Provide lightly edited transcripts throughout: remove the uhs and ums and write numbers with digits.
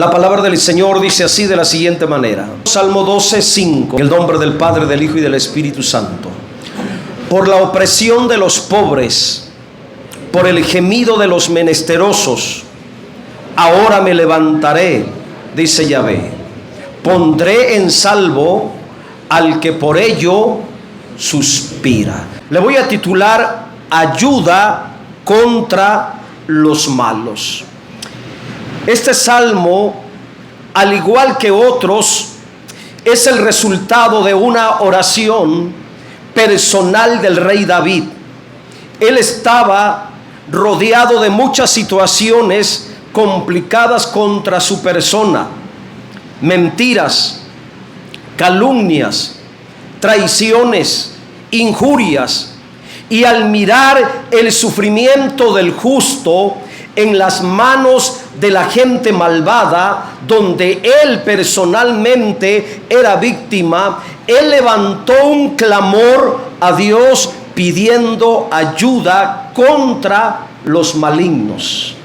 La palabra del Señor dice así de la siguiente manera. Salmo 12:5. En el nombre del Padre, del Hijo y del Espíritu Santo. Por la opresión de los pobres, por el gemido de los menesterosos, ahora me levantaré, dice Yahvé. Pondré en salvo al que por ello suspira. Le voy a titular Ayuda contra los malos. Este salmo, al igual que otros, es el resultado de una oración personal del rey David. Él estaba rodeado de muchas situaciones complicadas contra su persona: mentiras, calumnias, traiciones, injurias. Y al mirar el sufrimiento del justo en las manos de la gente malvada, donde él personalmente era víctima, él levantó un clamor a Dios pidiendo ayuda contra los malignos.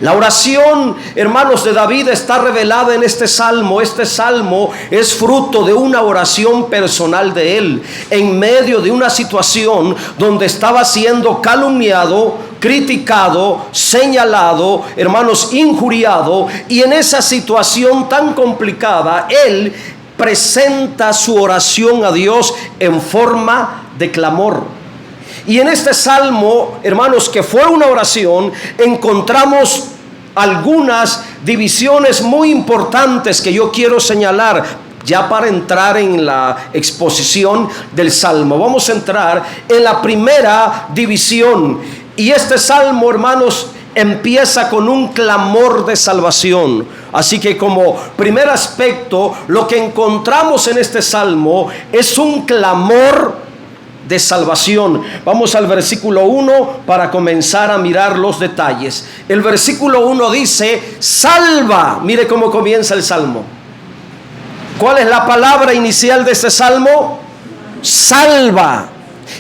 La oración, hermanos, de David está revelada en este salmo. Este salmo es fruto de una oración personal de él, en medio de una situación donde estaba siendo calumniado, criticado, señalado, hermanos, injuriado. Y en esa situación tan complicada, él presenta su oración a Dios en forma de clamor. Y en este salmo, hermanos, que fue una oración, encontramos algunas divisiones muy importantes que yo quiero señalar ya para entrar en la exposición del salmo. Vamos a entrar en la primera división. Y este salmo, hermanos, empieza con un clamor de salvación. Así que como primer aspecto, lo que encontramos en este salmo es un clamor de salvación. Vamos al versículo 1 para comenzar a mirar los detalles. El versículo 1 dice: salva. Mire cómo comienza el salmo. ¿Cuál es la palabra inicial de este salmo? Salva.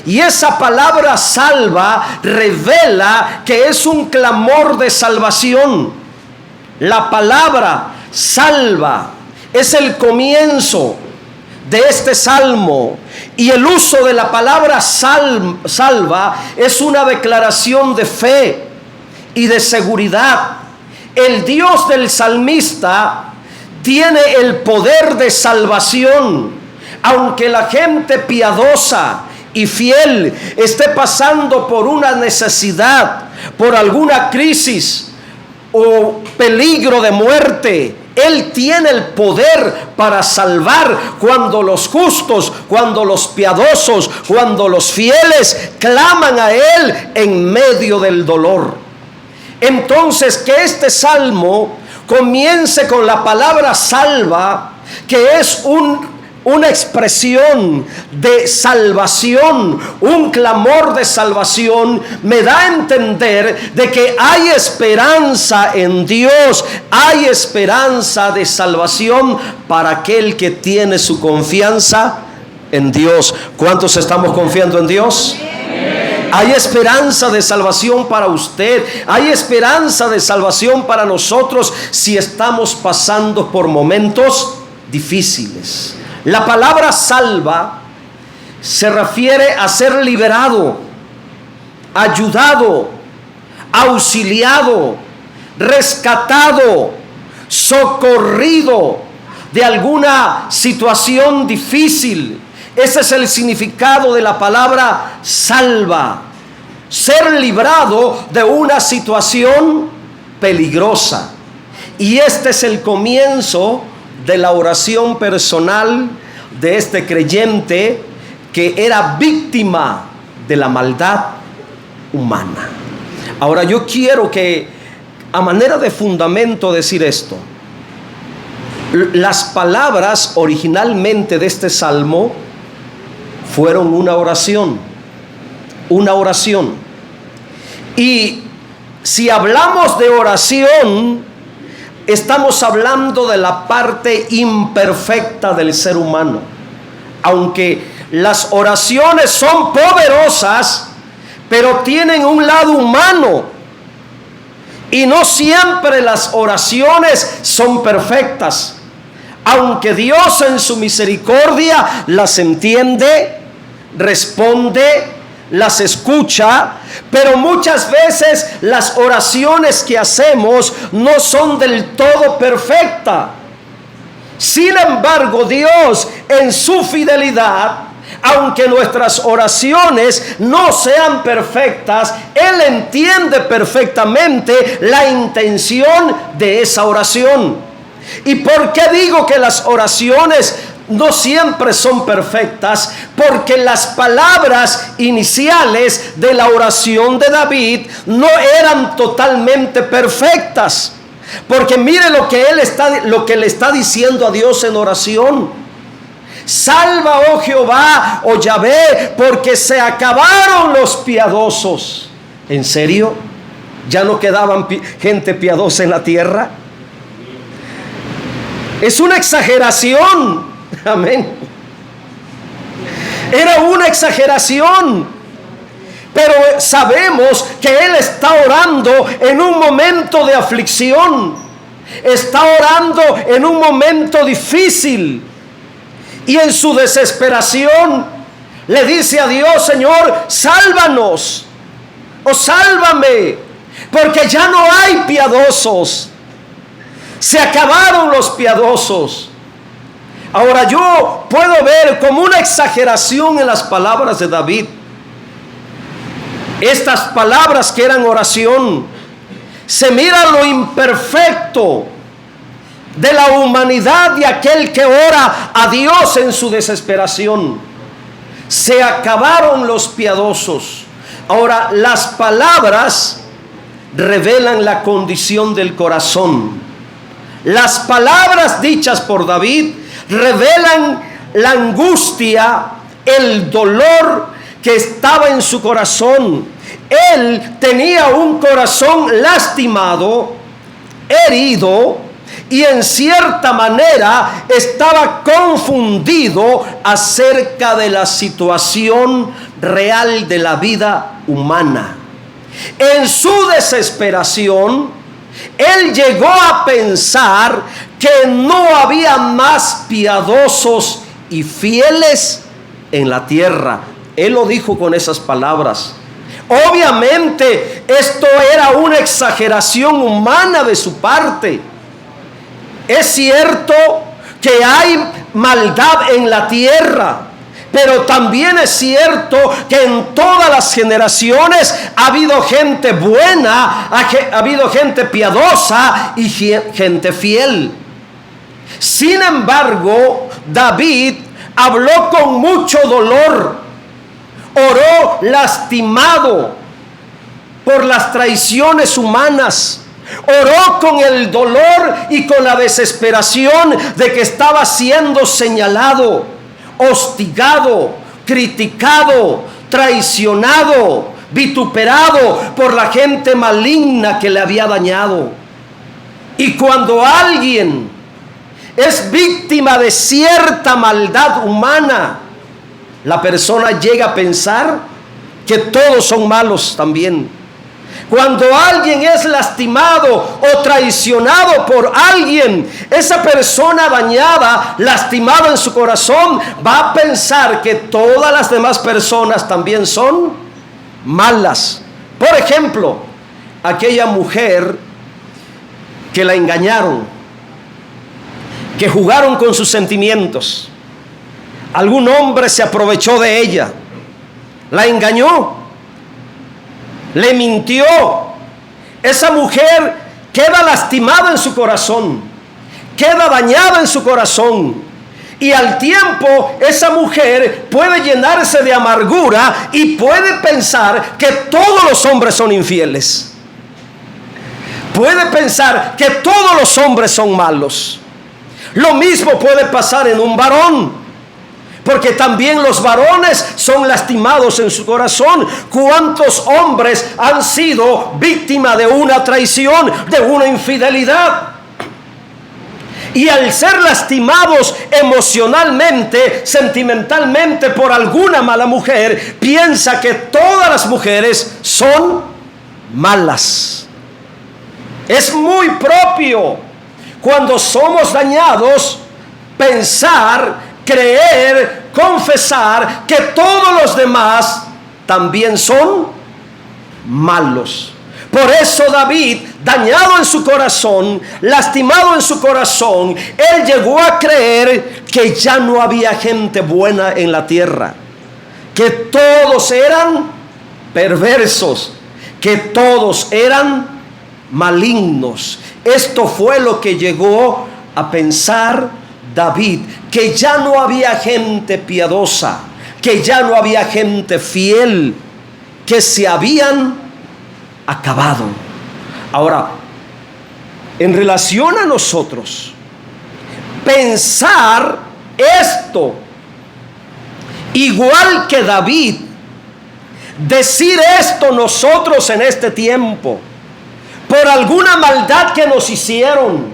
Y esa palabra salva revela que es un clamor de salvación. La palabra salva es el comienzo de este salmo. Y el uso de la palabra salva es una declaración de fe y de seguridad. El Dios del salmista tiene el poder de salvación. Aunque la gente piadosa y fiel esté pasando por una necesidad, por alguna crisis o peligro de muerte, Él tiene el poder para salvar cuando los justos, cuando los piadosos, cuando los fieles claman a Él en medio del dolor. Entonces, que este salmo comience con la palabra salva, que es una expresión de salvación, un clamor de salvación, me da a entender de que hay esperanza en Dios, hay esperanza de salvación para aquel que tiene su confianza en Dios. ¿Cuántos estamos confiando en Dios? Hay esperanza de salvación para usted, hay esperanza de salvación para nosotros si estamos pasando por momentos difíciles. La palabra salva se refiere a ser liberado, ayudado, auxiliado, rescatado, socorrido de alguna situación difícil. Ese es el significado de la palabra salva. Ser librado de una situación peligrosa. Y este es el comienzo de la oración personal de este creyente que era víctima de la maldad humana. Ahora yo quiero que, a manera de fundamento, decir esto. Las palabras originalmente de este salmo fueron una oración. Una oración. Y si hablamos de oración, estamos hablando de la parte imperfecta del ser humano. Aunque las oraciones son poderosas, pero tienen un lado humano. Y no siempre las oraciones son perfectas, aunque Dios en su misericordia las entiende, responde, las escucha, pero muchas veces las oraciones que hacemos no son del todo perfectas. Sin embargo, Dios en su fidelidad, aunque nuestras oraciones no sean perfectas, Él entiende perfectamente la intención de esa oración. ¿Y por qué digo que las oraciones no siempre son perfectas? Porque las palabras iniciales de la oración de David no eran totalmente perfectas. Porque mire lo que le está diciendo a Dios en oración: salva, oh Jehová, oh Yahvé, porque se acabaron los piadosos. ¿En serio? ¿Ya no quedaban gente piadosa en la tierra? Es una exageración. Amén. Era una exageración. Pero sabemos que Él está orando en un momento de aflicción. Está orando en un momento difícil. Y en su desesperación le dice a Dios: Señor, sálvanos, o sálvame, porque ya no hay piadosos. Se acabaron los piadosos. Ahora yo puedo ver como una exageración en las palabras de David. Estas palabras que eran oración, se mira lo imperfecto de la humanidad de aquel que ora a Dios en su desesperación. Se acabaron los piadosos. Ahora, las palabras revelan la condición del corazón. Las palabras dichas por David revelan la angustia, el dolor que estaba en su corazón. Él tenía un corazón lastimado, herido, y en cierta manera estaba confundido acerca de la situación real de la vida humana. En su desesperación, él llegó a pensar que no había más piadosos y fieles en la tierra. Él lo dijo con esas palabras. Obviamente esto era una exageración humana de su parte. Es cierto que hay maldad en la tierra, pero también es cierto que en todas las generaciones ha habido gente buena, ha habido gente piadosa y gente fiel. Sin embargo, David habló con mucho dolor, oró lastimado por las traiciones humanas. Oró con el dolor y con la desesperación de que estaba siendo señalado, hostigado, criticado, traicionado, vituperado por la gente maligna que le había dañado. Y cuando alguien es víctima de cierta maldad humana, la persona llega a pensar que todos son malos también. Cuando alguien es lastimado o traicionado por alguien, esa persona dañada, lastimada en su corazón, va a pensar que todas las demás personas también son malas. Por ejemplo, aquella mujer que la engañaron, que jugaron con sus sentimientos. Algún hombre se aprovechó de ella, la engañó, le mintió. Esa mujer queda lastimada en su corazón, queda dañada en su corazón, y al tiempo esa mujer puede llenarse de amargura y puede pensar que todos los hombres son infieles, puede pensar que todos los hombres son malos. Lo mismo puede pasar en un varón, porque también los varones son lastimados en su corazón. ¿Cuántos hombres han sido víctimas de una traición, de una infidelidad? Y al ser lastimados emocionalmente, sentimentalmente por alguna mala mujer, piensa que todas las mujeres son malas. Es muy propio cuando somos dañados pensar, creer, confesar que todos los demás también son malos. Por eso David, dañado en su corazón, lastimado en su corazón, él llegó a creer que ya no había gente buena en la tierra, que todos eran perversos, que todos eran malignos. Esto fue lo que llegó a pensar David, que ya no había gente piadosa, que ya no había gente fiel, que se habían acabado. Ahora, en relación a nosotros, pensar esto, igual que David, decir esto nosotros en este tiempo, por alguna maldad que nos hicieron,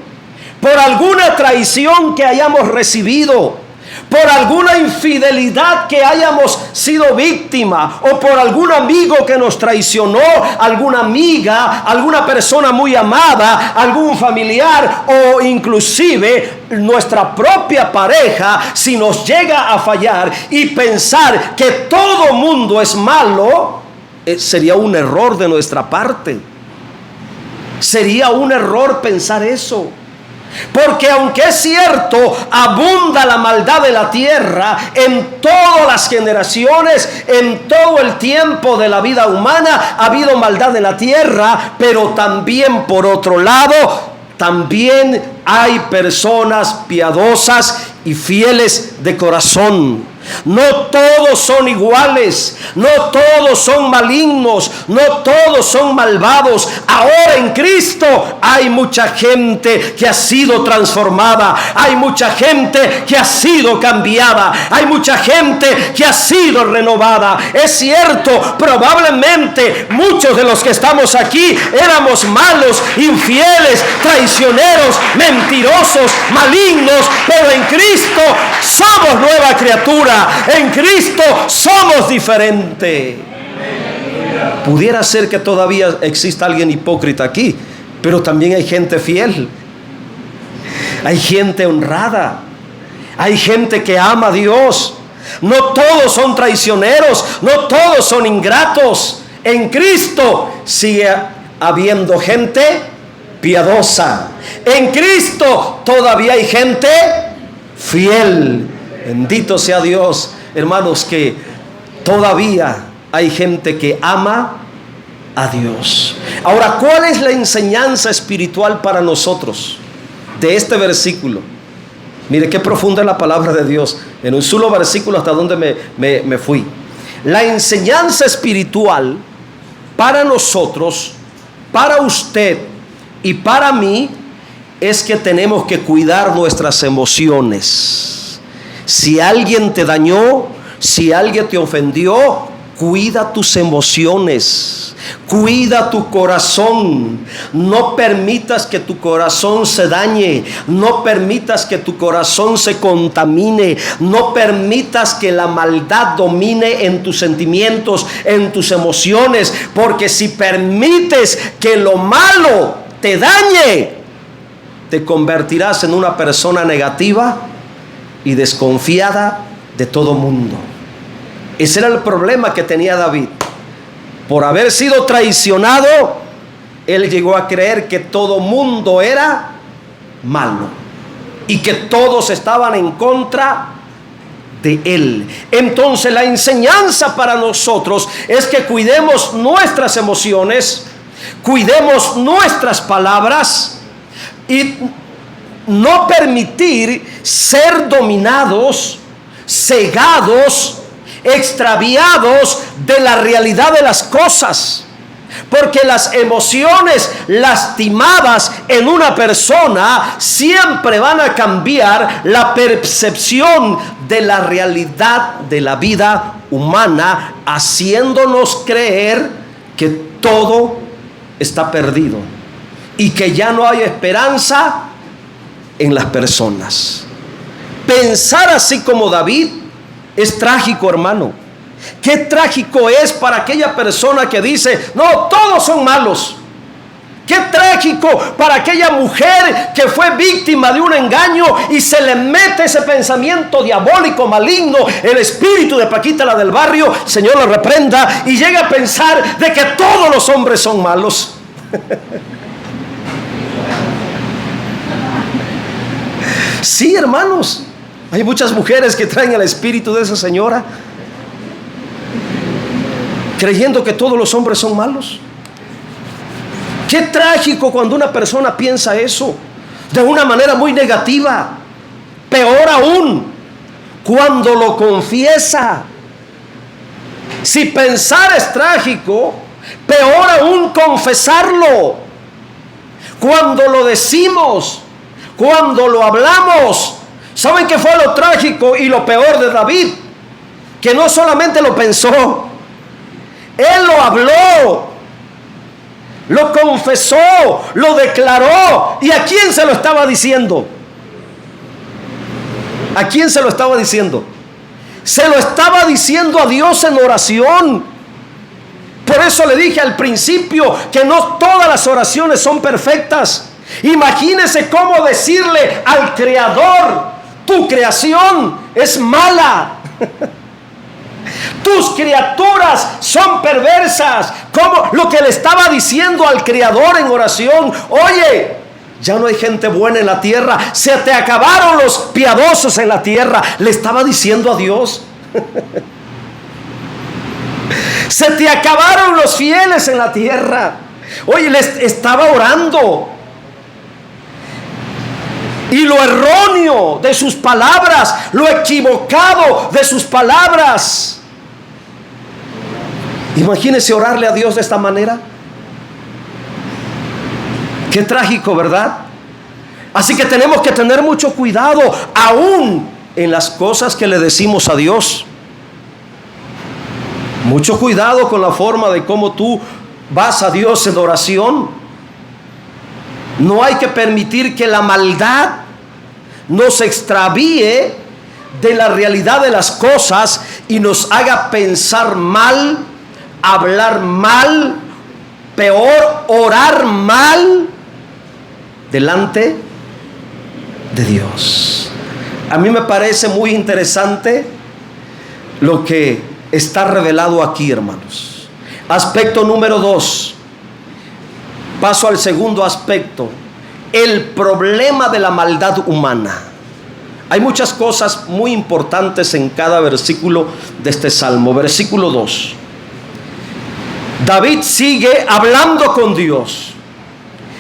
por alguna traición que hayamos recibido, por alguna infidelidad que hayamos sido víctima, o por algún amigo que nos traicionó, alguna amiga, alguna persona muy amada, algún familiar, o inclusive nuestra propia pareja, si nos llega a fallar, y pensar que todo mundo es malo, sería un error de nuestra parte. Sería un error pensar eso. Porque aunque es cierto, abunda la maldad de la tierra en todas las generaciones, en todo el tiempo de la vida humana ha habido maldad en la tierra, pero también por otro lado, también hay personas piadosas y fieles de corazón. No todos son iguales, no todos son malignos, no todos son malvados. Ahora en Cristo hay mucha gente que ha sido transformada, hay mucha gente que ha sido cambiada, hay mucha gente que ha sido renovada. Es cierto, probablemente muchos de los que estamos aquí éramos malos, infieles, traicioneros, mentirosos, malignos, pero en Cristo somos nueva criatura. En Cristo somos diferentes. Pudiera ser que todavía exista alguien hipócrita aquí, pero también hay gente fiel, hay gente honrada, hay gente que ama a Dios. No todos son traicioneros, no todos son ingratos. En Cristo sigue habiendo gente piadosa. En Cristo todavía hay gente fiel. Bendito sea Dios, hermanos, que todavía hay gente que ama a Dios. Ahora, ¿cuál es la enseñanza espiritual para nosotros de este versículo? Mire qué profunda es la palabra de Dios. En un solo versículo hasta donde me fui. La enseñanza espiritual para nosotros, para usted y para mí, es que tenemos que cuidar nuestras emociones. Si alguien te dañó, si alguien te ofendió, cuida tus emociones, cuida tu corazón. No permitas que tu corazón se dañe, no permitas que tu corazón se contamine, no permitas que la maldad domine en tus sentimientos, en tus emociones, porque si permites que lo malo te dañe, te convertirás en una persona negativa y desconfiada de todo mundo. Ese era el problema que tenía David. Por haber sido traicionado, él llegó a creer que todo mundo era malo y que todos estaban en contra de él. Entonces la enseñanza para nosotros es que cuidemos nuestras emociones, cuidemos nuestras palabras y no permitir ser dominados, cegados, extraviados de la realidad de las cosas. Porque las emociones lastimadas en una persona siempre van a cambiar la percepción de la realidad de la vida humana, haciéndonos creer que todo está perdido y que ya no hay esperanza en las personas. Pensar así como David es trágico, hermano. Qué trágico es para aquella persona que dice: no, todos son malos. Qué trágico para aquella mujer que fue víctima de un engaño y se le mete ese pensamiento diabólico, maligno, el espíritu de Paquita la del barrio, Señor la reprenda, y llega a pensar de que todos los hombres son malos. Sí, hermanos, hay muchas mujeres que traen el espíritu de esa señora, creyendo que todos los hombres son malos. Qué trágico cuando una persona piensa eso de una manera muy negativa. Peor aún, cuando lo confiesa. Si pensar es trágico, peor aún confesarlo. Cuando lo decimos, cuando lo hablamos. ¿Saben qué fue lo trágico y lo peor de David? Que no solamente lo pensó, él lo habló, lo confesó, lo declaró. ¿Y a quién se lo estaba diciendo? ¿A quién se lo estaba diciendo? Se lo estaba diciendo a Dios en oración. Por eso le dije al principio que no todas las oraciones son perfectas. Imagínese cómo decirle al Creador: tu creación es mala. Tus criaturas son perversas. Como lo que le estaba diciendo al Creador en oración: oye, ya no hay gente buena en la tierra, se te acabaron los piadosos en la tierra. Le estaba diciendo a Dios. Se te acabaron los fieles en la tierra. Oye, le estaba orando. Y lo erróneo de sus palabras, lo equivocado de sus palabras. Imagínese orarle a Dios de esta manera. Qué trágico, ¿verdad? Así que tenemos que tener mucho cuidado, aún en las cosas que le decimos a Dios. Mucho cuidado con la forma de cómo tú vas a Dios en oración. No hay que permitir que la maldad nos extravíe de la realidad de las cosas y nos haga pensar mal, hablar mal, peor, orar mal delante de Dios. A mí me parece muy interesante lo que está revelado aquí, hermanos. Aspecto número 2. Paso al segundo aspecto: el problema de la maldad humana. Hay muchas cosas muy importantes en cada versículo de este salmo. Versículo 2. David sigue hablando con Dios,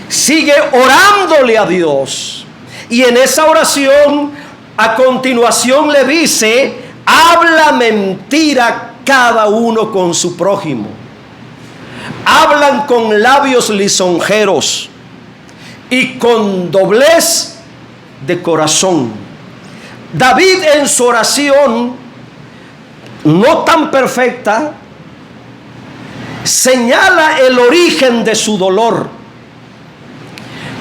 sigue orándole a Dios, y en esa oración a continuación le dice: habla mentira cada uno con su prójimo. Hablan con labios lisonjeros y con doblez de corazón. David en su oración, no tan perfecta, señala el origen de su dolor.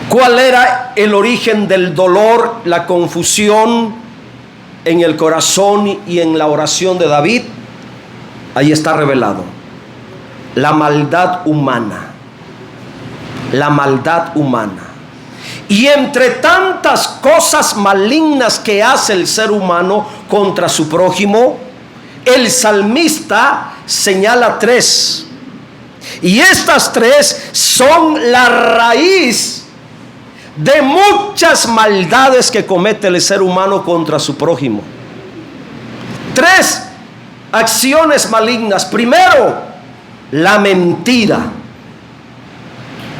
¿Cuál era el origen del dolor? La confusión en el corazón y en la oración de David. Ahí está revelado: la maldad humana. La maldad humana. Y entre tantas cosas malignas que hace el ser humano contra su prójimo, el salmista señala 3. Y estas 3 son la raíz de muchas maldades que comete el ser humano contra su prójimo. 3 acciones malignas. Primero, la mentira.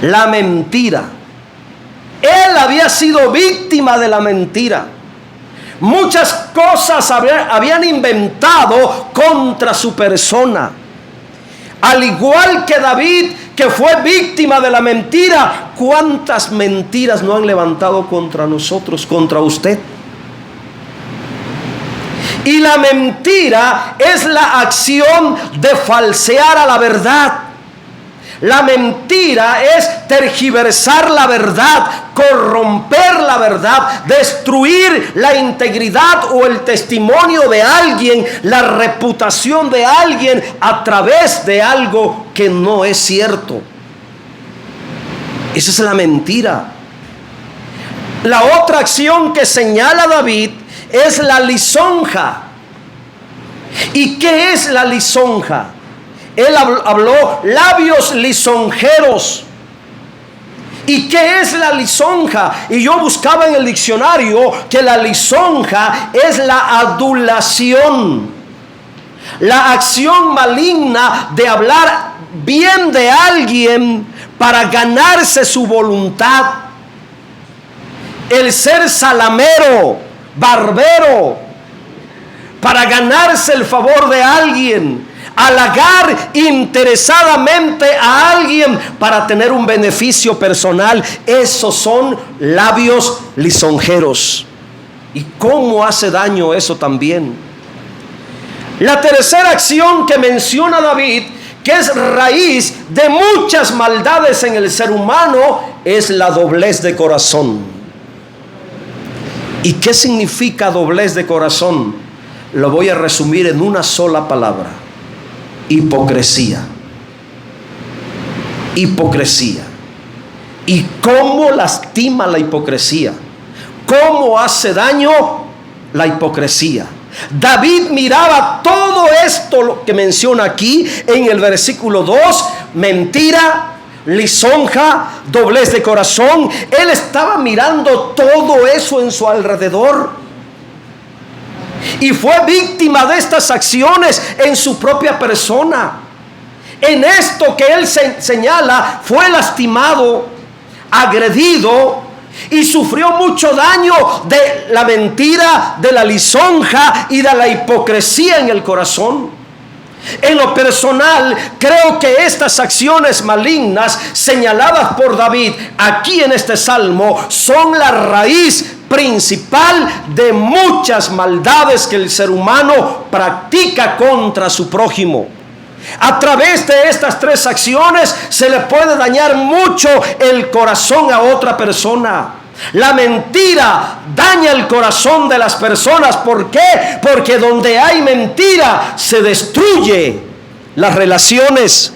La mentira. Él había sido víctima de la mentira. Muchas cosas habían inventado contra su persona. Al igual que David, que fue víctima de la mentira, ¿cuántas mentiras no han levantado contra nosotros, contra usted? Y la mentira es la acción de falsear a la verdad. La mentira es tergiversar la verdad, corromper la verdad, destruir la integridad o el testimonio de alguien, la reputación de alguien a través de algo que no es cierto. Esa es la mentira. La otra acción que señala David es la lisonja. ¿Y qué es la lisonja? Él habló labios lisonjeros. ¿Y qué es la lisonja? Y yo buscaba en el diccionario que la lisonja es la adulación, la acción maligna de hablar bien de alguien para ganarse su voluntad. El ser salamero, barbero, para ganarse el favor de alguien, halagar interesadamente a alguien para tener un beneficio personal. Esos son labios lisonjeros. ¿Y cómo hace daño eso también? La tercera acción que menciona David, que es raíz de muchas maldades en el ser humano, es la doblez de corazón. ¿Y qué significa doblez de corazón? Lo voy a resumir en una sola palabra: hipocresía. Hipocresía. ¿Y cómo lastima la hipocresía? ¿Cómo hace daño la hipocresía? David miraba todo esto que menciona aquí en el versículo 2, mentira, lisonja, doblez de corazón. Él estaba mirando todo eso en su alrededor y fue víctima de estas acciones en su propia persona. En esto que él señala, fue lastimado, agredido y sufrió mucho daño de la mentira, de la lisonja y de la hipocresía en el corazón. En lo personal, creo que estas acciones malignas señaladas por David aquí en este salmo son la raíz principal de muchas maldades que el ser humano practica contra su prójimo. A través de estas tres acciones se le puede dañar mucho el corazón a otra persona. La mentira daña el corazón de las personas. ¿Por qué? Porque donde hay mentira se destruye las relaciones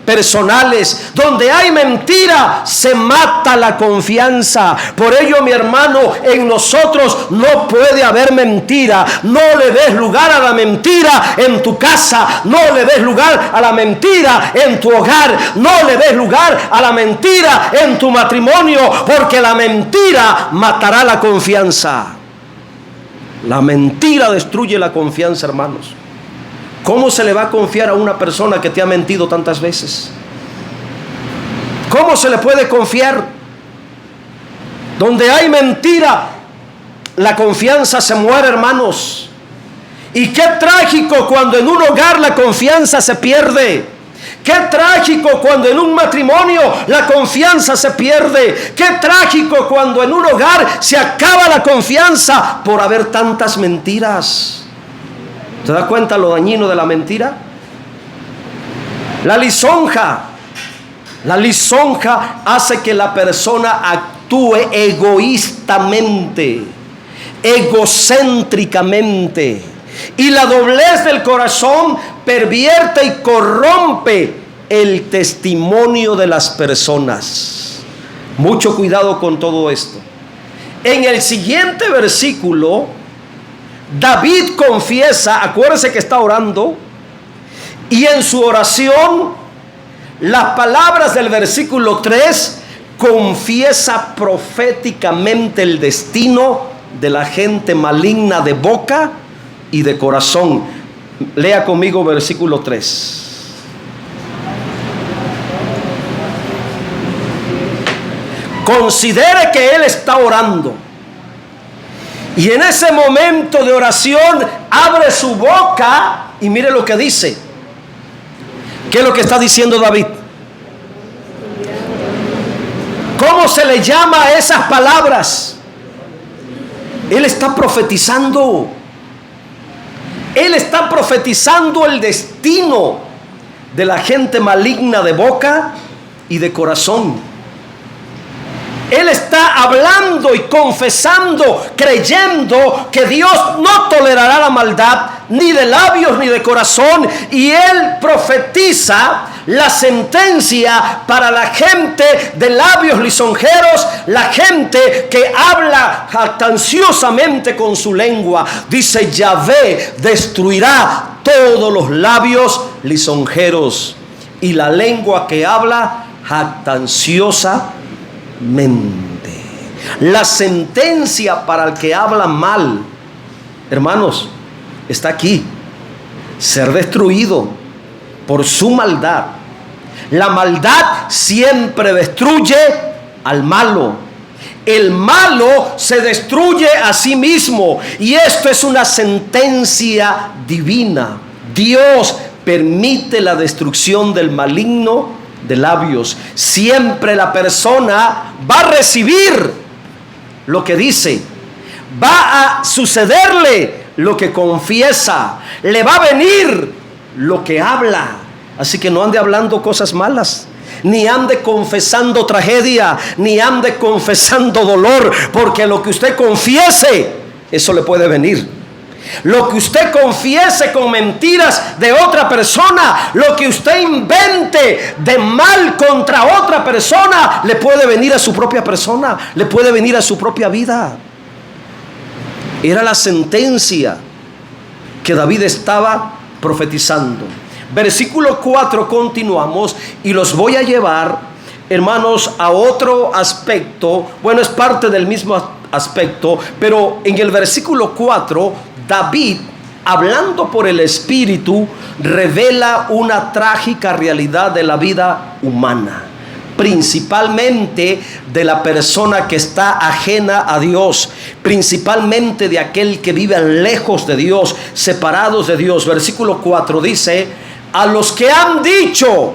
personales. Donde hay mentira se mata la confianza. Por ello, mi hermano, en nosotros no puede haber mentira. No le des lugar a la mentira en tu casa. No le des lugar a la mentira en tu hogar. No le des lugar a la mentira en tu matrimonio, porque la mentira matará la confianza. La mentira destruye la confianza, hermanos. ¿Cómo se le va a confiar a una persona que te ha mentido tantas veces? ¿Cómo se le puede confiar? Donde hay mentira, la confianza se muere, hermanos. Y qué trágico cuando en un hogar la confianza se pierde. Qué trágico cuando en un matrimonio la confianza se pierde. Qué trágico cuando en un hogar se acaba la confianza por haber tantas mentiras. ¿Te das cuenta lo dañino de la mentira? La lisonja hace que la persona actúe egoístamente, egocéntricamente. Y la doblez del corazón pervierte y corrompe el testimonio de las personas. Mucho cuidado con todo esto. En el siguiente versículo, David confiesa, acuérdese que está orando, y en su oración, las palabras del versículo 3, confiesa proféticamente el destino de la gente maligna de boca y de corazón. Lea conmigo versículo 3. Considere que él está orando. Y en ese momento de oración abre su boca y mire lo que dice. ¿Qué es lo que está diciendo David? ¿Cómo se le llama a esas palabras? Él está profetizando. Él está profetizando el destino de la gente maligna de boca y de corazón. Él está hablando y confesando, creyendo que Dios no tolerará la maldad, ni de labios ni de corazón. Y él profetiza La sentencia para la gente de labios lisonjeros, la gente que habla jactanciosamente con su lengua. Dice: Yahvé destruirá todos los labios lisonjeros y la lengua que habla jactanciosamente. La sentencia para el que habla mal, hermanos, está aquí: ser destruido por su maldad. La maldad siempre destruye al malo. El malo se destruye a sí mismo, y esto es una sentencia divina. Dios permite la destrucción del maligno de labios. Siempre la persona va a recibir lo que dice, va a sucederle lo que confiesa, le va a venir lo que habla. Así que no ande hablando cosas malas, ni ande confesando tragedia, ni ande confesando dolor, porque lo que usted confiese, eso le puede venir. Lo que usted confiese con mentiras de otra persona, lo que usted invente de mal contra otra persona, le puede venir a su propia persona, le puede venir a su propia vida. Era la sentencia que David estaba profetizando. Versículo 4, continuamos y los voy a llevar, hermanos, a otro aspecto. Bueno, es parte del mismo aspecto, pero en el versículo 4, David, hablando por el Espíritu, revela una trágica realidad de la vida humana, principalmente de la persona que está ajena a Dios, principalmente de aquel que vive lejos de Dios, separados de Dios. Versículo 4 dice: a los que han dicho,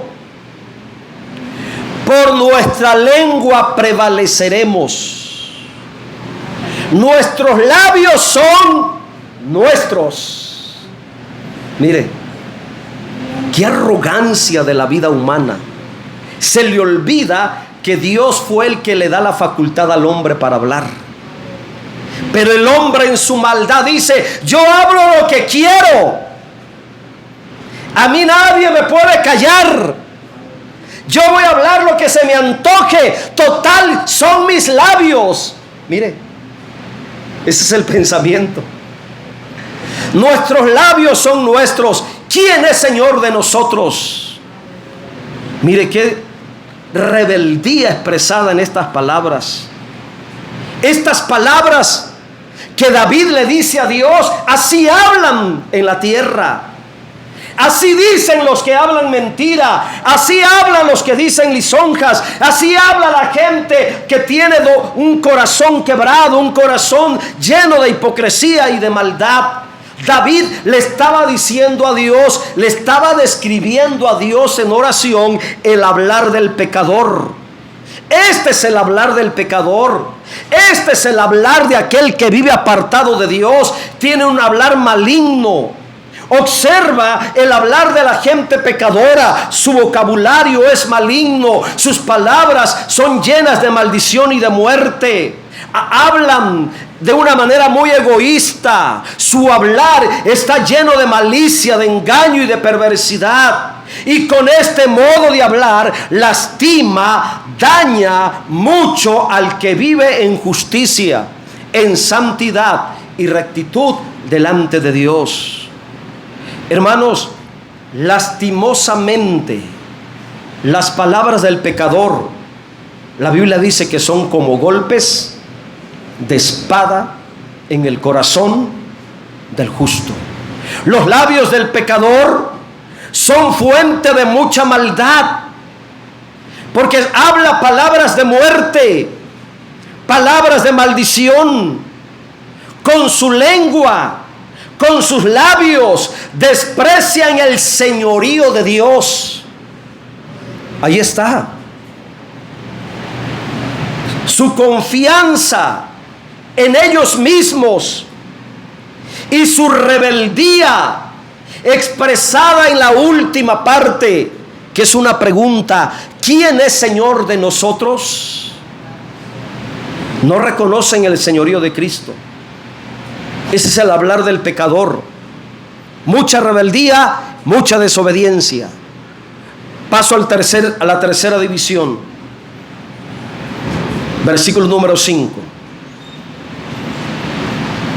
por nuestra lengua prevaleceremos, nuestros labios son nuestros. Mire, qué arrogancia de la vida humana. Se le olvida que Dios fue el que le da la facultad al hombre para hablar. Pero el hombre en su maldad dice: yo hablo lo que quiero, a mí nadie me puede callar, yo voy a hablar lo que se me antoje, total son mis labios. Mire, ese es el pensamiento. Nuestros labios son nuestros, ¿quién es Señor de nosotros? Mire qué rebeldía expresada en estas palabras. Estas palabras que David le dice a Dios, así hablan en la tierra. Así dicen los que hablan mentira, así hablan los que dicen lisonjas, así habla la gente que tiene un corazón quebrado, un corazón lleno de hipocresía y de maldad. David le estaba diciendo a Dios, le estaba describiendo a Dios en oración el hablar del pecador. Este es el hablar del pecador. Este es el hablar de aquel que vive apartado de Dios. Tiene un hablar maligno. Observa el hablar de la gente pecadora. Su vocabulario es maligno. Sus palabras son llenas de maldición y de muerte. Hablan de una manera muy egoísta. Su hablar está lleno de malicia, de engaño y de perversidad. Y con este modo de hablar lastima, daña mucho al que vive en justicia, en santidad y rectitud delante de Dios. Hermanos, lastimosamente las palabras del pecador, la Biblia dice que son como golpes de espada en el corazón del justo. Los labios del pecador son fuente de mucha maldad, porque habla palabras de muerte, palabras de maldición. Con su lengua, con sus labios, desprecian el señorío de Dios. Ahí está. Su confianza en ellos mismos y su rebeldía expresada en la última parte, que es una pregunta: ¿quién es Señor de nosotros? No reconocen el señorío de Cristo. Ese es el hablar del pecador. Mucha rebeldía, mucha desobediencia. Paso a la tercera división. Versículo número 5.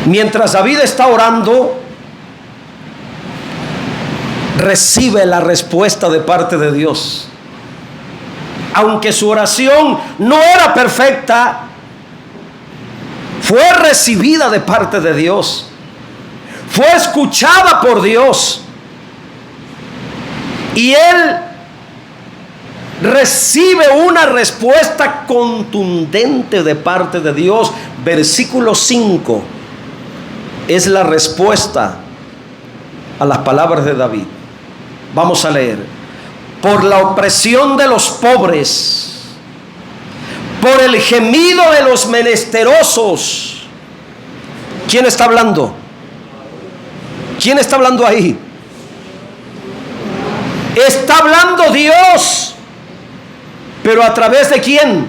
Mientras David está orando, recibe la respuesta de parte de Dios. Aunque su oración no era perfecta, fue recibida de parte de Dios. Fue escuchada por Dios. Y él recibe una respuesta contundente de parte de Dios. Versículo 5 es la respuesta a las palabras de David. Vamos a leer. Por la opresión de los pobres, por el gemido de los menesterosos. ¿Quién está hablando? ¿Quién está hablando ahí? Está hablando Dios. ¿Pero a través de quién?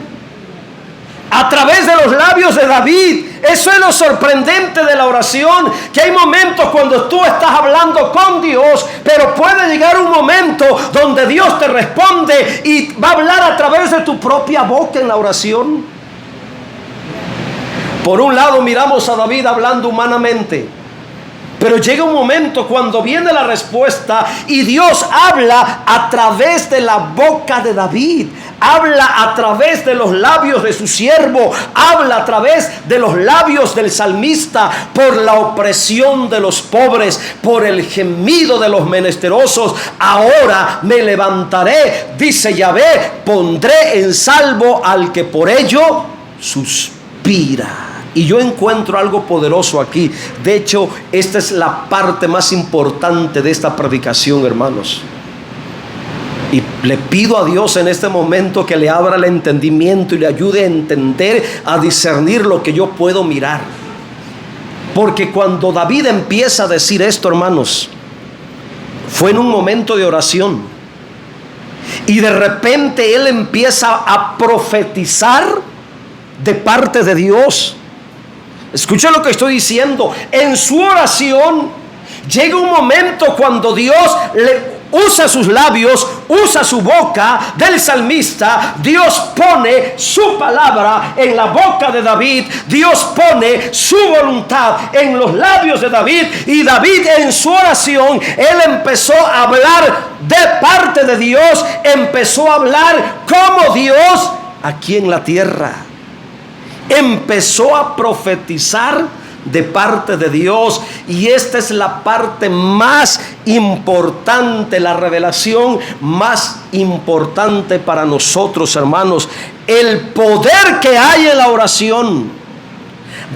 A través de los labios de David. Eso es lo sorprendente de la oración, que hay momentos cuando tú estás hablando con Dios, pero puede llegar un momento donde Dios te responde y va a hablar a través de tu propia boca en la oración. Por un lado miramos a David hablando humanamente, pero llega un momento cuando viene la respuesta y Dios habla a través de la boca de David. Habla a través de los labios de su siervo. Habla a través de los labios del salmista. Por la opresión de los pobres, por el gemido de los menesterosos. Ahora me levantaré, dice Yahvé, pondré en salvo al que por ello suspira. Y yo encuentro algo poderoso aquí. De hecho, esta es la parte más importante de esta predicación, hermanos. Y le pido a Dios en este momento que le abra el entendimiento y le ayude a entender, a discernir lo que yo puedo mirar. Porque cuando David empieza a decir esto, hermanos, fue en un momento de oración. Y de repente él empieza a profetizar de parte de Dios. Escucha lo que estoy diciendo. En su oración llega un momento cuando Dios le usa sus labios, usa su boca del salmista. Dios pone su palabra en la boca de David. Dios pone su voluntad en los labios de David. Y David en su oración, él empezó a hablar de parte de Dios. Empezó a hablar como Dios aquí en la tierra. Empezó a profetizar de parte de Dios. Y esta es la parte más importante, la revelación más importante para nosotros, hermanos. El poder que hay en la oración,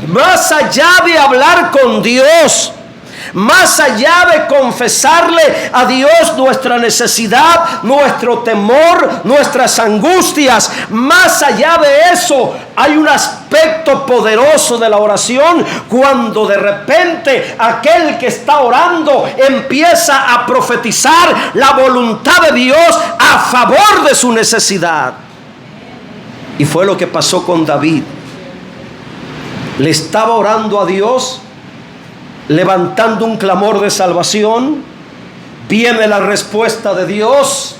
más allá de hablar con Dios, más allá de confesarle a Dios nuestra necesidad, nuestro temor, nuestras angustias, más allá de eso, hay un aspecto poderoso de la oración cuando de repente aquel que está orando empieza a profetizar la voluntad de Dios a favor de su necesidad. Y fue lo que pasó con David. Le estaba orando a Dios, levantando un clamor de salvación. Viene la respuesta de Dios.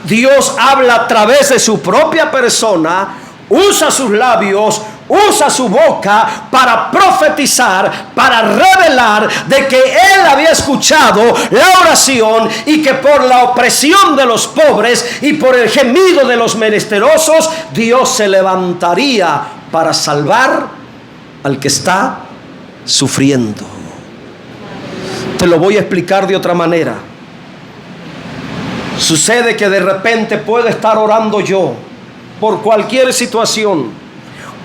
Dios habla a través de su propia persona, usa sus labios, usa su boca para profetizar, para revelar de que él había escuchado la oración y que por la opresión de los pobres y por el gemido de los menesterosos, Dios se levantaría para salvar al que está sufriendo. Te lo voy a explicar de otra manera. Sucede que de repente puedo estar orando yo por cualquier situación.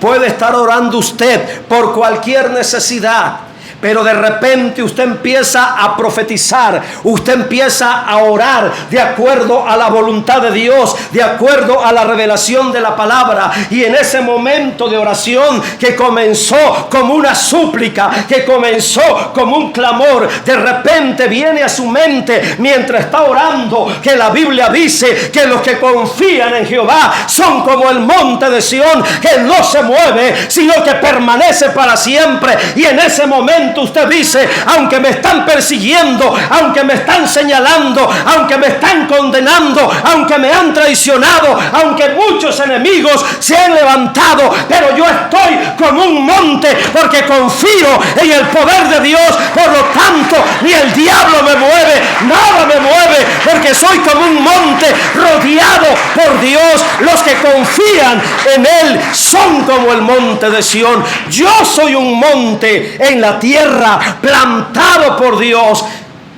Puede estar orando usted por cualquier necesidad. Pero de repente usted empieza a profetizar, usted empieza a orar de acuerdo a la voluntad de Dios, de acuerdo a la revelación de la palabra. Y en ese momento de oración que comenzó como una súplica, que comenzó como un clamor, de repente viene a su mente mientras está orando que la Biblia dice que los que confían en Jehová son como el monte de Sión, que no se mueve, sino que permanece para siempre. Y en ese momento momento usted dice: aunque me están persiguiendo, aunque me están señalando, aunque me están condenando, aunque me han traicionado, aunque muchos enemigos se han levantado, pero yo estoy como un monte porque confío en el poder de Dios. Por lo tanto, ni el diablo me mueve, nada me mueve, porque soy como un monte rodeado por Dios. Los que confían en Él son como el monte de Sión. Yo soy un monte en la tierra, plantado por Dios,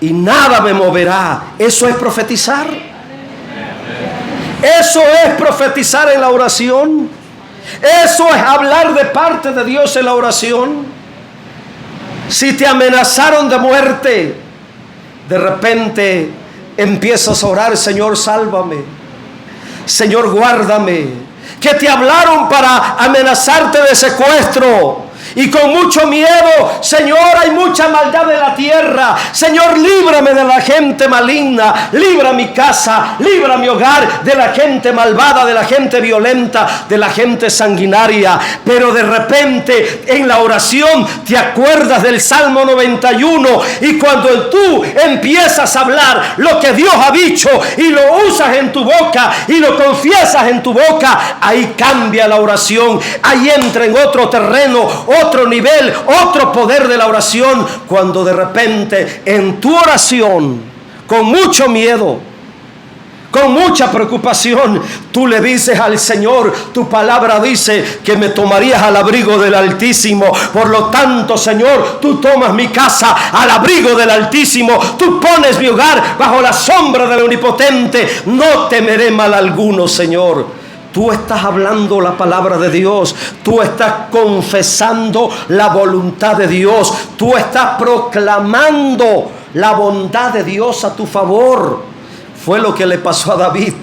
y nada me moverá. Eso es profetizar. Eso es profetizar en la oración. Eso es hablar de parte de Dios en la oración. Si te amenazaron de muerte, de repente empiezas a orar: Señor, sálvame, Señor, guárdame. Que te hablaron para amenazarte de secuestro, y con mucho miedo: Señor, hay mucha maldad en la tierra, Señor, líbrame de la gente maligna, libra mi casa, libra mi hogar de la gente malvada, de la gente violenta, de la gente sanguinaria. Pero de repente en la oración te acuerdas del Salmo 91, y cuando tú empiezas a hablar lo que Dios ha dicho y lo usas en tu boca y lo confiesas en tu boca, ahí cambia la oración, ahí entra en otro terreno, otro nivel, otro poder de la oración. Cuando de repente en tu oración, con mucho miedo, con mucha preocupación, tú le dices al Señor: tu palabra dice que me tomarías al abrigo del Altísimo. Por lo tanto, Señor, tú tomas mi casa al abrigo del Altísimo, tú pones mi hogar bajo la sombra del Omnipotente. No temeré mal alguno, Señor. Tú estás hablando la palabra de Dios, tú estás confesando la voluntad de Dios, tú estás proclamando la bondad de Dios a tu favor. Fue lo que le pasó a David.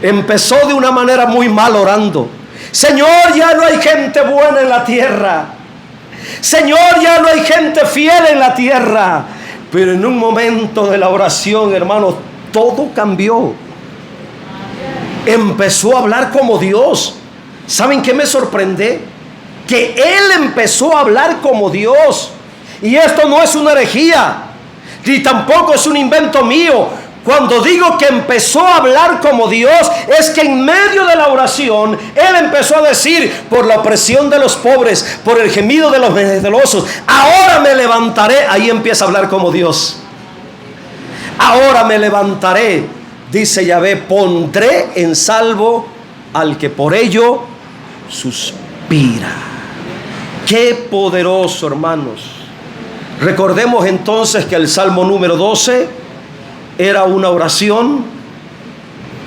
Empezó de una manera muy mal orando: Señor, ya no hay gente buena en la tierra, Señor, ya no hay gente fiel en la tierra. Pero en un momento de la oración, hermanos, todo cambió. Empezó a hablar como Dios. ¿Saben qué me sorprende? Que él empezó a hablar como Dios. Y esto no es una herejía, ni tampoco es un invento mío. Cuando digo que empezó a hablar como Dios, es que en medio de la oración él empezó a decir: por la opresión de los pobres, por el gemido de los menesterosos, ahora me levantaré. Ahí empieza a hablar como Dios. Ahora me levantaré, dice Yahvé, pondré en salvo al que por ello suspira. Qué poderoso, hermanos. Recordemos entonces que el Salmo número 12 era una oración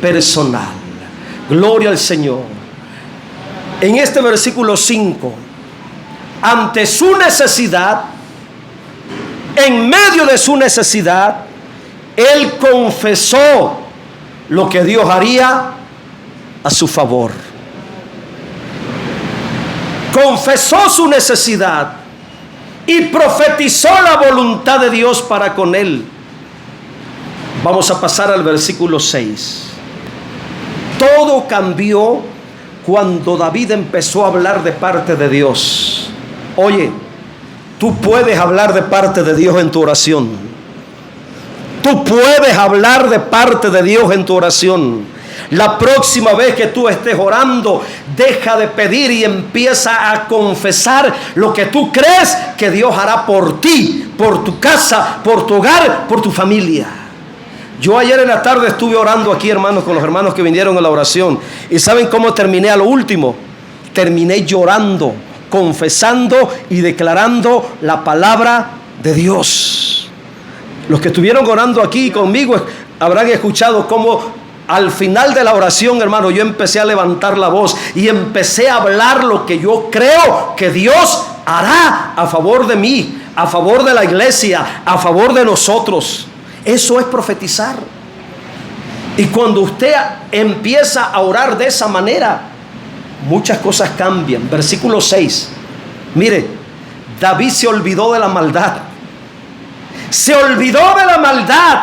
personal. Gloria al Señor. En este versículo 5, ante su necesidad, en medio de su necesidad, él confesó lo que Dios haría a su favor. Confesó su necesidad y profetizó la voluntad de Dios para con él. Vamos a pasar al versículo 6. Todo cambió cuando David empezó a hablar de parte de Dios. Oye, tú puedes hablar de parte de Dios en tu oración. Tú puedes hablar de parte de Dios en tu oración. La próxima vez que tú estés orando, deja de pedir y empieza a confesar lo que tú crees que Dios hará por ti, por tu casa, por tu hogar, por tu familia. Yo ayer en la tarde estuve orando aquí, hermanos, con los hermanos que vinieron a la oración. ¿Y saben cómo terminé a lo último? Terminé llorando, confesando y declarando la palabra de Dios. Los que estuvieron orando aquí conmigo habrán escuchado cómo al final de la oración, hermano, yo empecé a levantar la voz y empecé a hablar lo que yo creo que Dios hará a favor de mí, a favor de la iglesia, a favor de nosotros. Eso es profetizar. Y cuando usted empieza a orar de esa manera, muchas cosas cambian. Versículo 6. Mire, David se olvidó de la maldad. Se olvidó de la maldad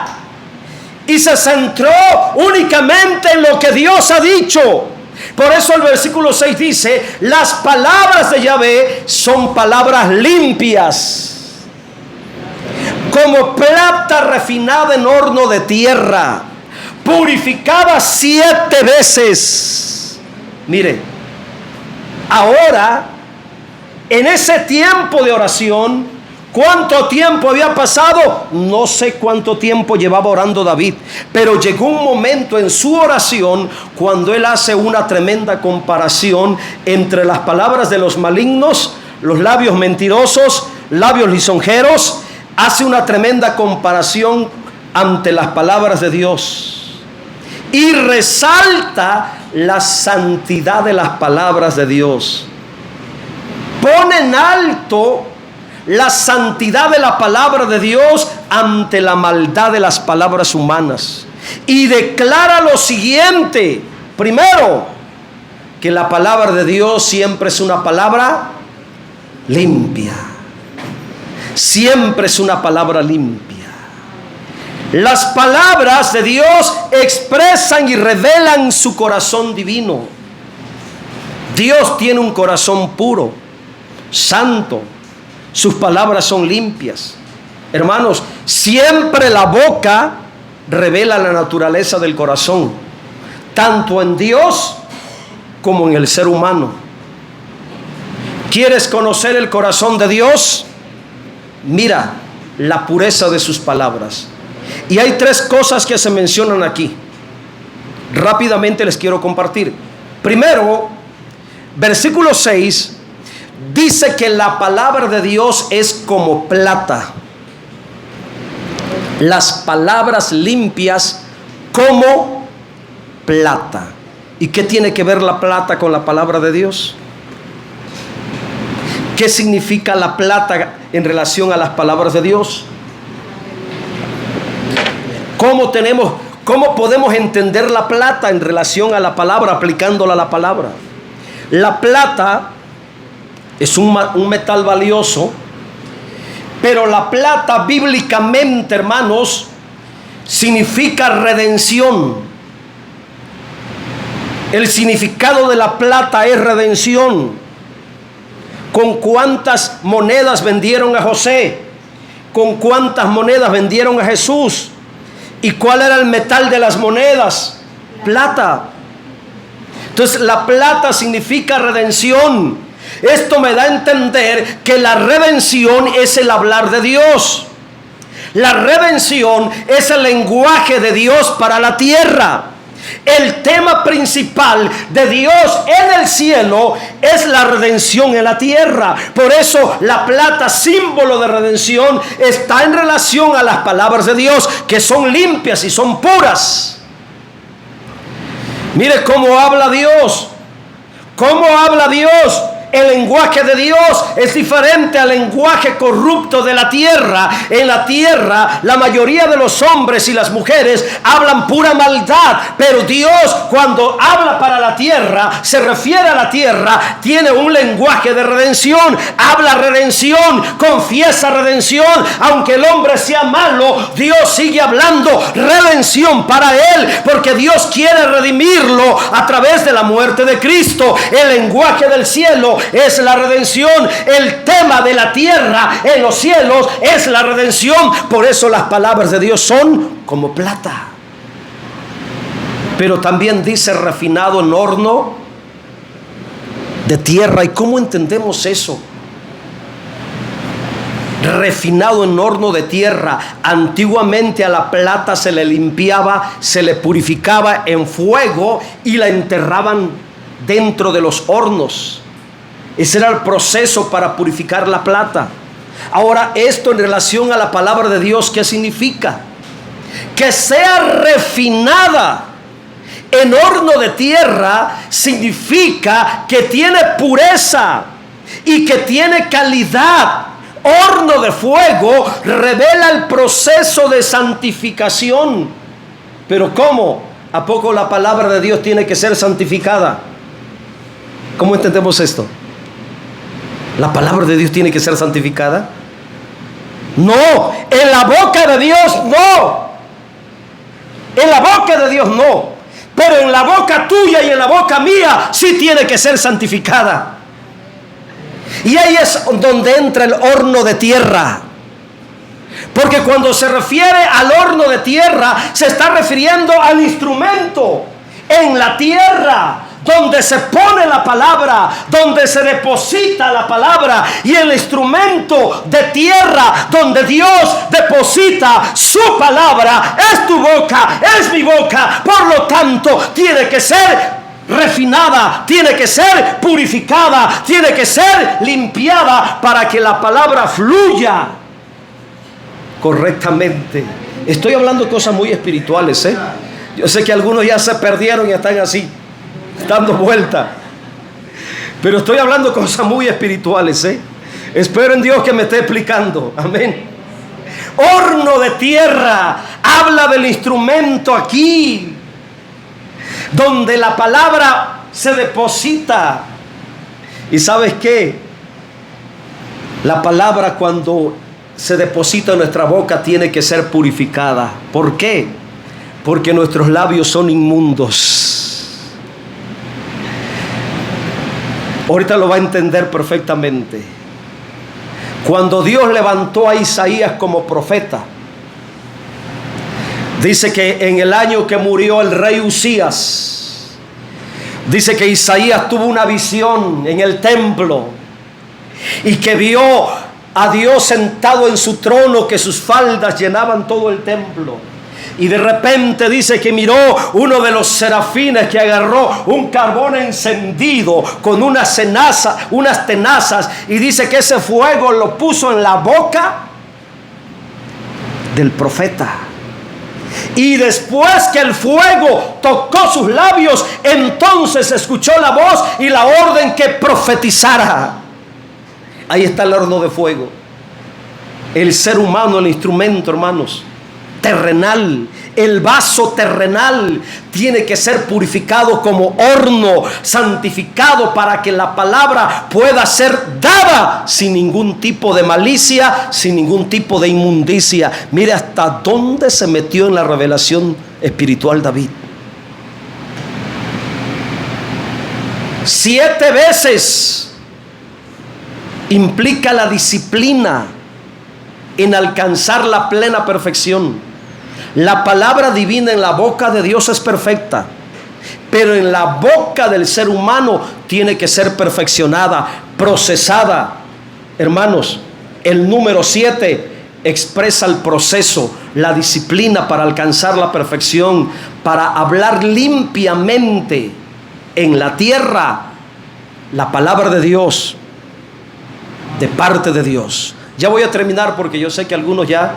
y se centró únicamente en lo que Dios ha dicho. Por eso el versículo 6 dice: las palabras de Yahvé son palabras limpias. como plata refinada en horno de tierra, purificada 7 veces. Mire, ahora, en ese tiempo de oración, ¿cuánto tiempo había pasado? No sé cuánto tiempo llevaba orando David, pero llegó un momento en su oración cuando él hace una tremenda comparación entre las palabras de los malignos, los labios mentirosos, labios lisonjeros. Hace una tremenda comparación ante las palabras de Dios y resalta la santidad de las palabras de Dios. Pone en alto la santidad de la palabra de Dios ante la maldad de las palabras humanas. Y declara lo siguiente: primero, que la palabra de Dios siempre es una palabra limpia. Siempre es una palabra limpia. Las palabras de Dios expresan y revelan su corazón divino. Dios tiene un corazón puro, santo. Sus palabras son limpias. Hermanos, siempre la boca revela la naturaleza del corazón, tanto en Dios como en el ser humano. ¿Quieres conocer el corazón de Dios? Mira la pureza de sus palabras. Y hay 3 cosas que se mencionan aquí. Rápidamente les quiero compartir. Primero, versículo 6 dice que la palabra de Dios es como plata. Las palabras limpias como plata. ¿Y qué tiene que ver la plata con la palabra de Dios? ¿Qué significa la plata en relación a las palabras de Dios? ¿Cómo podemos entender la plata en relación a la palabra, aplicándola a la palabra? La plata es un metal valioso, pero la plata bíblicamente, hermanos, significa redención. El significado de la plata es redención. ¿Con cuántas monedas vendieron a José? ¿Con cuántas monedas vendieron a Jesús? ¿Y cuál era el metal de las monedas? Plata. Entonces la plata significa redención. Esto me da a entender que la redención es el hablar de Dios. La redención es el lenguaje de Dios para la tierra. El tema principal de Dios en el cielo es la redención en la tierra. Por eso la plata, símbolo de redención, está en relación a las palabras de Dios, que son limpias y son puras. Mire cómo habla Dios. ¿Cómo habla Dios? El lenguaje de Dios es diferente al lenguaje corrupto de la tierra. En la tierra, la mayoría de los hombres y las mujeres hablan pura maldad, pero Dios, cuando habla para la tierra, se refiere a la tierra, tiene un lenguaje de redención. Habla redención, confiesa redención. Aunque el hombre sea malo, Dios sigue hablando redención para él, porque Dios quiere redimirlo a través de la muerte de Cristo. El lenguaje del cielo es la redención. El tema de la tierra en los cielos es la redención. Por eso las palabras de Dios son como plata. Pero también dice refinado en horno de tierra. ¿Y cómo entendemos eso? Refinado en horno de tierra. Antiguamente a la plata se le limpiaba, se le purificaba en fuego y la enterraban dentro de los hornos. Ese era el proceso para purificar la plata. Ahora, esto en relación a la palabra de Dios, ¿qué significa? Que sea refinada en horno de tierra significa que tiene pureza y que tiene calidad. Horno de fuego revela el proceso de santificación. Pero ¿cómo? ¿A poco la palabra de Dios tiene que ser santificada? ¿Cómo entendemos esto? ¿La palabra de Dios tiene que ser santificada? No, en la boca de Dios no. En la boca de Dios no. Pero en la boca tuya y en la boca mía sí tiene que ser santificada. Y ahí es donde entra el horno de tierra. Porque cuando se refiere al horno de tierra, se está refiriendo al instrumento en la tierra donde se pone la palabra, donde se deposita la palabra, y el instrumento de tierra donde Dios deposita su palabra es tu boca, es mi boca. Por lo tanto, tiene que ser refinada, tiene que ser purificada, tiene que ser limpiada para que la palabra fluya correctamente. Estoy hablando de cosas muy espirituales, ¿eh? Yo sé que algunos ya se perdieron y están así, dando vuelta, pero estoy hablando de cosas muy espirituales, ¿eh? Espero en Dios que me esté explicando. Amén. Horno de tierra habla del instrumento aquí, donde la palabra se deposita. ¿Y sabes qué? La palabra, cuando se deposita en nuestra boca, tiene que ser purificada. ¿Por qué? Porque nuestros labios son inmundos. Ahorita lo va a entender perfectamente. Cuando Dios levantó a Isaías como profeta, dice que en el año que murió el rey Usías, dice que Isaías tuvo una visión en el templo y que vio a Dios sentado en su trono, que sus faldas llenaban todo el templo. Y de repente dice que miró uno de los serafines que agarró un carbón encendido con unas tenazas, y dice que ese fuego lo puso en la boca del profeta. Y después que el fuego tocó sus labios, entonces escuchó la voz y la orden que profetizara. Ahí está el horno de fuego. El ser humano, el instrumento, hermanos, terrenal, el vaso terrenal tiene que ser purificado como horno, santificado, para que la palabra pueda ser dada sin ningún tipo de malicia, sin ningún tipo de inmundicia. Mire hasta dónde se metió en la revelación espiritual David. 7 veces implica la disciplina en alcanzar la plena perfección. La palabra divina en la boca de Dios es perfecta, pero en la boca del ser humano tiene que ser perfeccionada, procesada. Hermanos, el número 7 expresa el proceso, la disciplina para alcanzar la perfección, para hablar limpiamente en la tierra la palabra de Dios, de parte de Dios. Ya voy a terminar porque yo sé que algunos ya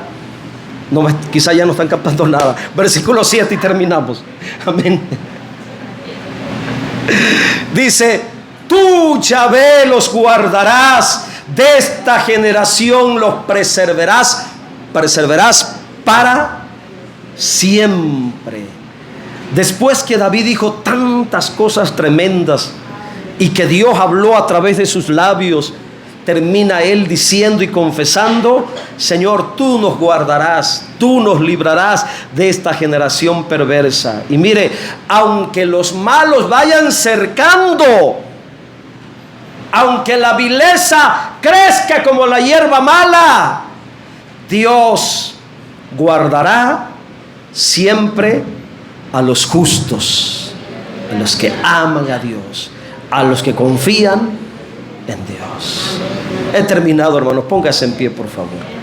quizá ya no están captando nada. Versículo 7 y terminamos. Amén. Dice: tú, Yahvé, los guardarás, de esta generación los preservarás para siempre. Después que David dijo tantas cosas tremendas y que Dios habló a través de sus labios, termina él diciendo y confesando: Señor, tú nos guardarás, tú nos librarás de esta generación perversa. Y mire, aunque los malos vayan cercando, aunque la vileza crezca como la hierba mala, Dios guardará siempre a los justos, a los que aman a Dios, a los que confían en Dios. He terminado, hermanos. Póngase en pie, por favor.